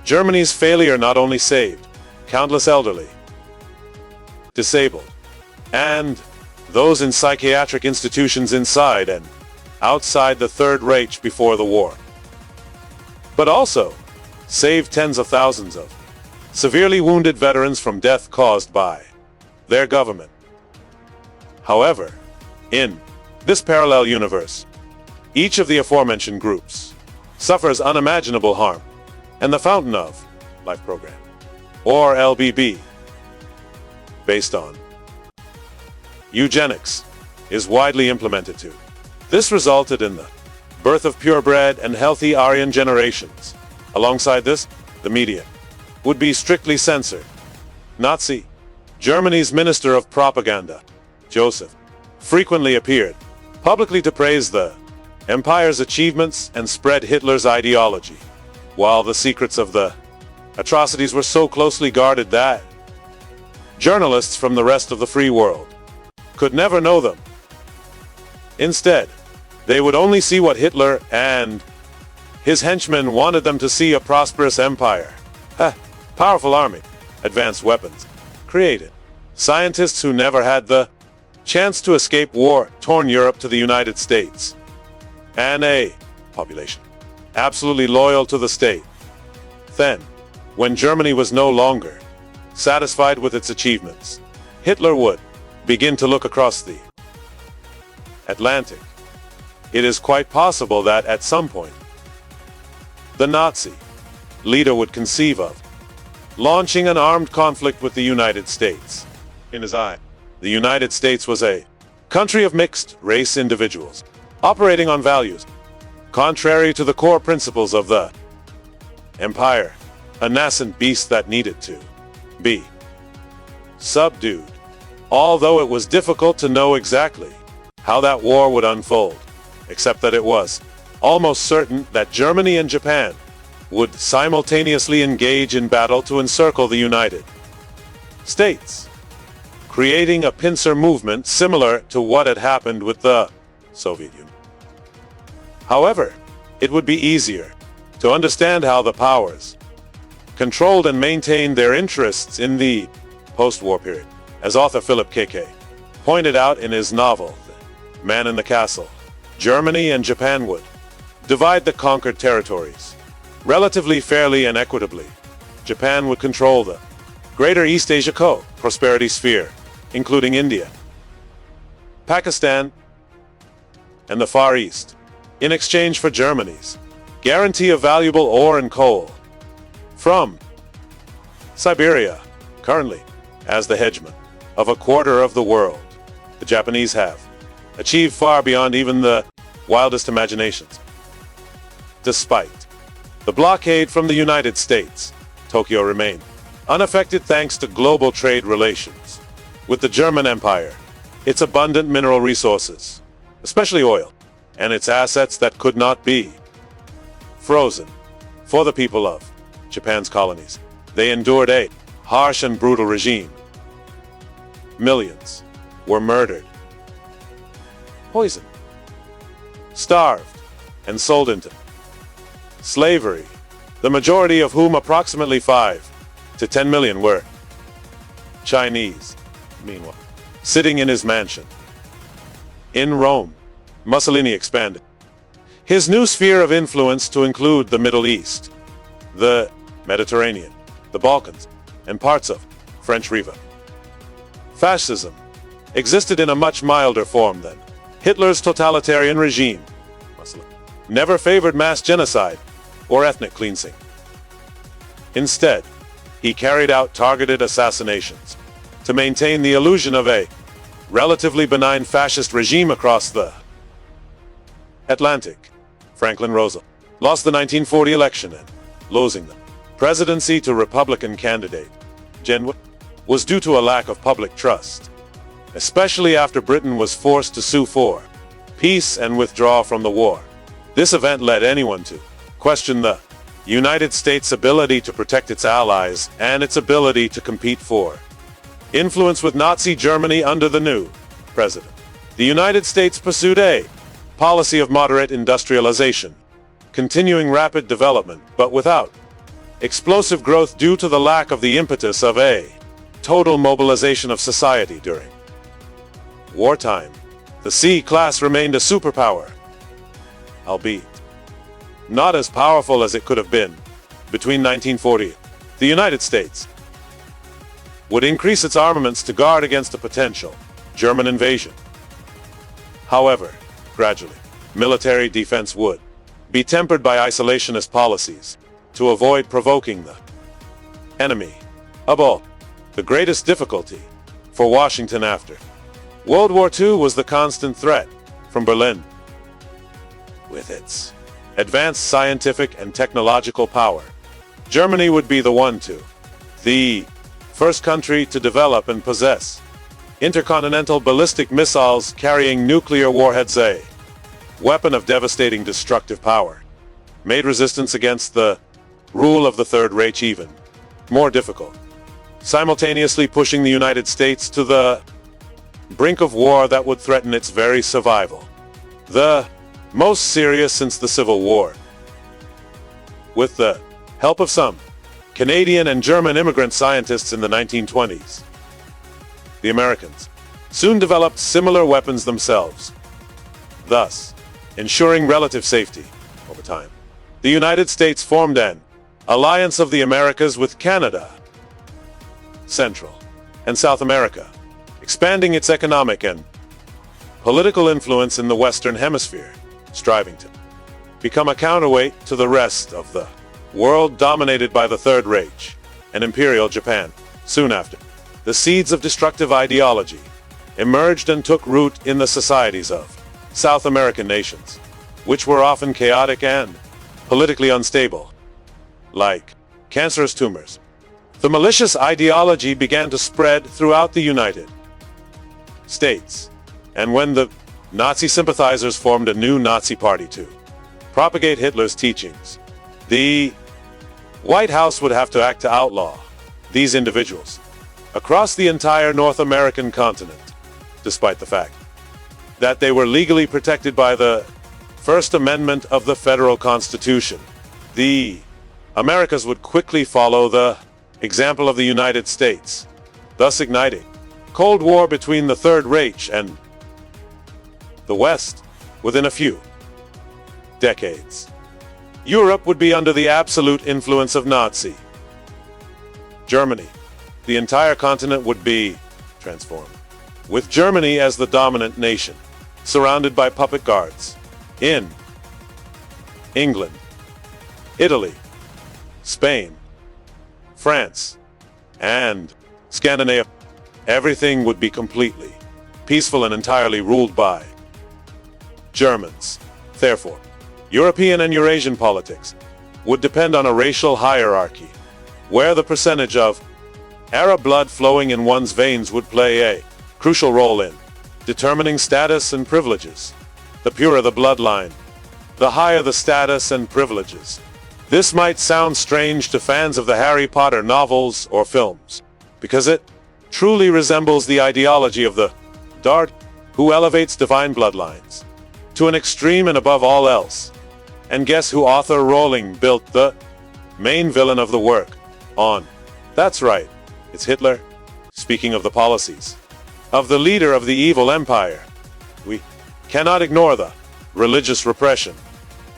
Germany's failure not only saved countless elderly, disabled, and those in psychiatric institutions inside and outside the Third Reich before the war, but also saved tens of thousands of severely wounded veterans from death caused by their government. However, in this parallel universe, each of the aforementioned groups suffers unimaginable harm, and the Fountain of Life Program, or LBB, based on eugenics, is widely implemented too. This resulted in the birth of purebred and healthy Aryan generations. Alongside this, the media would be strictly censored. Nazi Germany's Minister of Propaganda, Joseph, frequently appeared publicly to praise the empire's achievements and spread Hitler's ideology, while the secrets of the atrocities were so closely guarded that journalists from the rest of the free world could never know them. Instead, they would only see what Hitler and his henchmen wanted them to see: a prosperous empire, a powerful army, advanced weapons, created scientists who never had the chance to escape war-torn Europe to the United States, and a population absolutely loyal to the state. Then, when Germany was no longer satisfied with its achievements, Hitler would begin to look across the Atlantic. It is quite possible that at some point, the Nazi leader would conceive of launching an armed conflict with the United States. In his eye, the United States was a country of mixed-race individuals, operating on values contrary to the core principles of the empire, a nascent beast that needed to be subdued. Although it was difficult to know exactly how that war would unfold, except that it was almost certain that Germany and Japan would simultaneously engage in battle to encircle the United States, creating a pincer movement similar to what had happened with the Soviet Union. However, it would be easier to understand how the powers controlled and maintained their interests in the post-war period, as author Philip K.K. pointed out in his novel, The Man in the Castle. Germany and Japan would divide the conquered territories relatively fairly and equitably. Japan would control the Greater East Asia prosperity sphere, including India, Pakistan, and the Far East, in exchange for Germany's guarantee of valuable ore and coal from Siberia. Currently, as the hegemon of a quarter of the world, the Japanese have achieved far beyond even the wildest imaginations. Despite the blockade from the United States, Tokyo remained unaffected thanks to global trade relations with the German Empire, its abundant mineral resources, especially oil, and its assets that could not be frozen. For the people of Japan's colonies, they endured a harsh and brutal regime. Millions were murdered, poisoned, starved, and sold into slavery, the majority of whom, approximately 5 to 10 million, were Chinese. Meanwhile, sitting in his mansion in Rome, Mussolini expanded his new sphere of influence to include the Middle East, the Mediterranean, the Balkans, and parts of French Riva. Fascism existed in a much milder form than Hitler's totalitarian regime. Mussolini never favored mass genocide or ethnic cleansing. Instead, he carried out targeted assassinations to maintain the illusion of a relatively benign fascist regime across the Atlantic. Franklin Roosevelt lost the 1940 election and losing the presidency to Republican candidate Genwood was due to a lack of public trust, especially after Britain was forced to sue for peace and withdraw from the war. This event led anyone to question the United States' ability to protect its allies and its ability to compete for influence with Nazi Germany under the new president. The United States pursued a policy of moderate industrialization, continuing rapid development, but without explosive growth due to the lack of the impetus of a total mobilization of society during wartime. The C-class remained a superpower, albeit not as powerful as it could have been. Between 1940, the United States would increase its armaments to guard against a potential German invasion. However, gradually, military defense would be tempered by isolationist policies to avoid provoking the enemy. Above all, the greatest difficulty for Washington after World War II was the constant threat from Berlin. With its advanced scientific and technological power, Germany would be the first country to develop and possess intercontinental ballistic missiles carrying nuclear warheads, a weapon of devastating destructive power, made resistance against the rule of the Third Reich even more difficult, simultaneously pushing the United States to the brink of war that would threaten its very survival, the most serious since the Civil War. With the help of some Canadian and German immigrant scientists in the 1920s, the Americans soon developed similar weapons themselves, thus ensuring relative safety over time. The United States formed an alliance of the Americas with Canada, Central and South America, expanding its economic and political influence in the Western Hemisphere, striving to become a counterweight to the rest of the world dominated by the Third Reich and Imperial Japan. Soon after, the seeds of destructive ideology emerged and took root in the societies of South American nations, which were often chaotic and politically unstable, like cancerous tumors. The malicious ideology began to spread throughout the United States, and when the Nazi sympathizers formed a new Nazi party to propagate Hitler's teachings, the White House would have to act to outlaw these individuals across the entire North American continent, despite the fact that they were legally protected by the First Amendment of the Federal Constitution. The Americas would quickly follow the example of the United States, thus igniting Cold War between the Third Reich and the West. Within a few decades, Europe would be under the absolute influence of Nazi Germany. The entire continent would be transformed, with Germany as the dominant nation, surrounded by puppet guards in England, Italy, Spain, France, and Scandinavia. Everything would be completely peaceful and entirely ruled by Germans. Therefore, European and Eurasian politics would depend on a racial hierarchy, where the percentage of Arab blood flowing in one's veins would play a crucial role in determining status and privileges. The purer the bloodline, the higher the status and privileges. This might sound strange to fans of the Harry Potter novels or films, because it truly resembles the ideology of the Dart, who elevates divine bloodlines to an extreme and above all else. And guess who Arthur Rowling built the main villain of the work on? That's right, it's Hitler. Speaking of the policies of the leader of the evil empire, we cannot ignore the religious repression.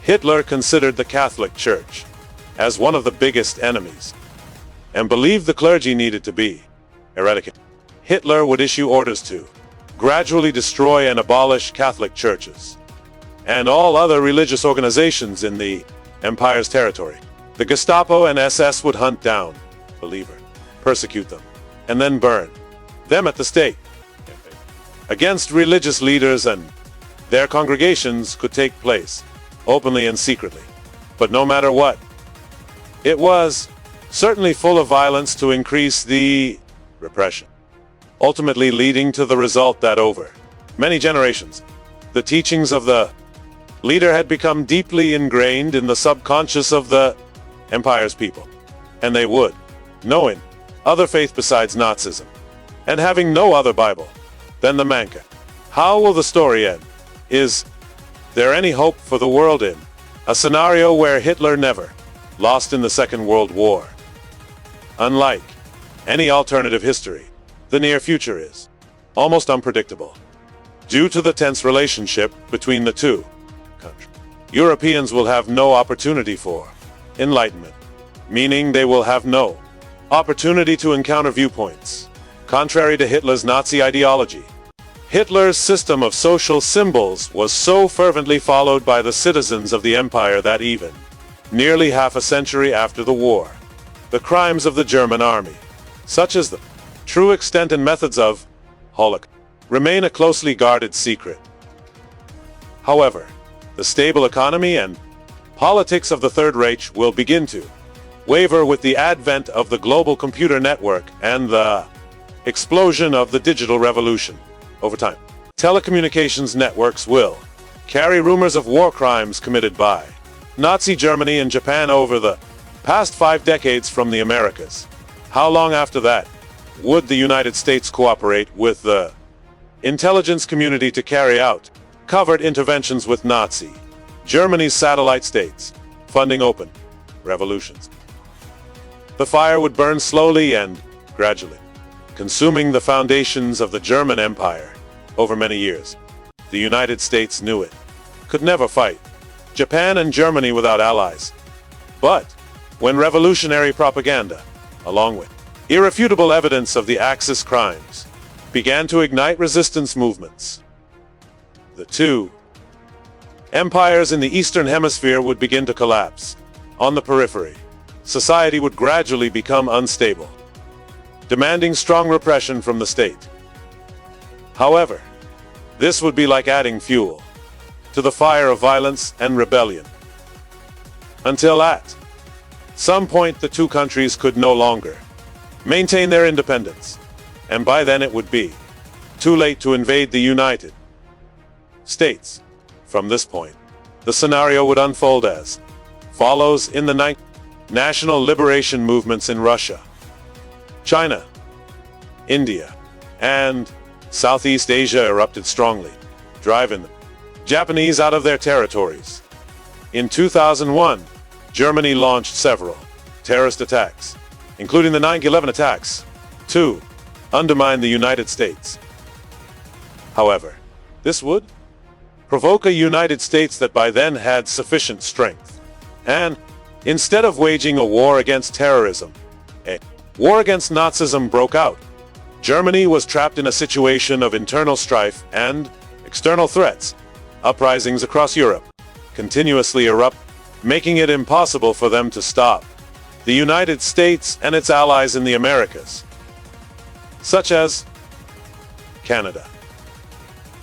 Hitler considered the Catholic Church as one of the biggest enemies, and believed the clergy needed to be eradicated. Hitler would issue orders to gradually destroy and abolish Catholic churches and all other religious organizations in the empire's territory. The Gestapo and SS would hunt down believers, persecute them, and then burn them at the stake. Against religious leaders and their congregations could take place openly and secretly. But no matter what, it was certainly full of violence to increase the repression, ultimately leading to the result that over many generations, the teachings of the leader had become deeply ingrained in the subconscious of the empire's people, and they would, knowing other faith besides Nazism, and having no other Bible than the Mancha. How will the story end? Is there any hope for the world in a scenario where Hitler never lost in the Second World War. Unlike any alternative history, the near future is almost unpredictable. Due to the tense relationship between the two countries, Europeans will have no opportunity for enlightenment, meaning they will have no opportunity to encounter viewpoints contrary to Hitler's Nazi ideology. Hitler's system of social symbols was so fervently followed by the citizens of the empire that even nearly half a century after the war, the crimes of the German army, such as the true extent and methods of Holocaust, remain a closely guarded secret. However, the stable economy and politics of the Third Reich will begin to waver with the advent of the global computer network and the explosion of the digital revolution. Over time, telecommunications networks will carry rumors of war crimes committed by Nazi Germany and Japan over the past 5 decades from the Americas. How long after that would the United States cooperate with the intelligence community to carry out covert interventions with Nazi Germany's satellite states, funding open revolutions? The fire would burn slowly and gradually, consuming the foundations of the German Empire. Over many years, the United States knew it could never fight Japan and Germany without allies. But when revolutionary propaganda, along with irrefutable evidence of the Axis crimes, began to ignite resistance movements, the two empires in the Eastern Hemisphere would begin to collapse. On the periphery, society would gradually become unstable, demanding strong repression from the state. However, this would be like adding fuel to the fire of violence and rebellion, until at some point the two countries could no longer maintain their independence, and by then it would be too late to invade the United States. From this point, the scenario would unfold as follows. In the national liberation movements in Russia, China, India, and Southeast Asia erupted strongly, driving the Japanese out of their territories. In 2001, Germany launched several terrorist attacks, including the 9/11 attacks, to undermine the United States. However, this would provoke a United States that by then had sufficient strength, and instead of waging a war against terrorism, a war against Nazism broke out. Germany was trapped in a situation of internal strife and external threats. Uprisings across Europe continuously erupt, making it impossible for them to stop the United States and its allies in the Americas, such as Canada,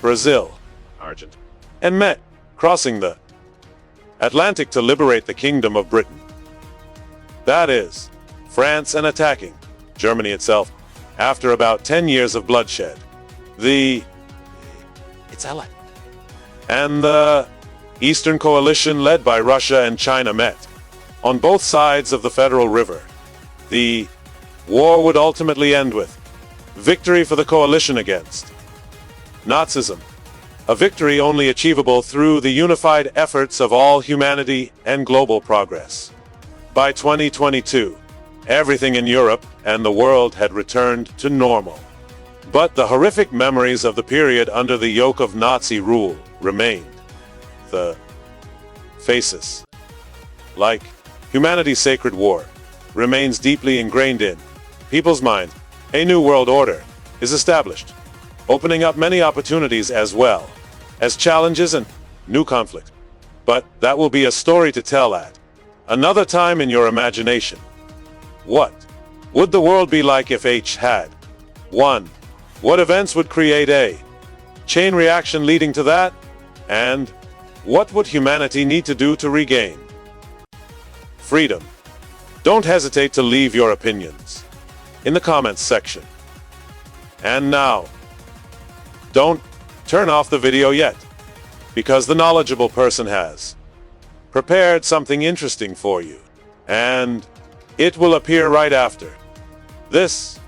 Brazil, Argentina, and Met, crossing the Atlantic to liberate the Kingdom of Britain, that is, France, and attacking Germany itself. After about 10 years of bloodshed, its ally and the Eastern Coalition led by Russia and China met on both sides of the Federal River. The war would ultimately end with victory for the coalition against Nazism, a victory only achievable through the unified efforts of all humanity and global progress. By 2022, everything in Europe and the world had returned to normal. But the horrific memories of the period under the yoke of Nazi rule remained. The faces, like humanity's sacred war, remains deeply ingrained in people's minds. A new world order is established, opening up many opportunities as well as challenges and new conflict. But that will be a story to tell at another time in your imagination. What would the world be like if H had 1. What events would create a chain reaction leading to that? And what would humanity need to do to regain freedom? Don't hesitate to leave your opinions in the comments section. And now, don't turn off the video yet, because the knowledgeable person has prepared something interesting for you, and it will appear right after this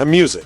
music.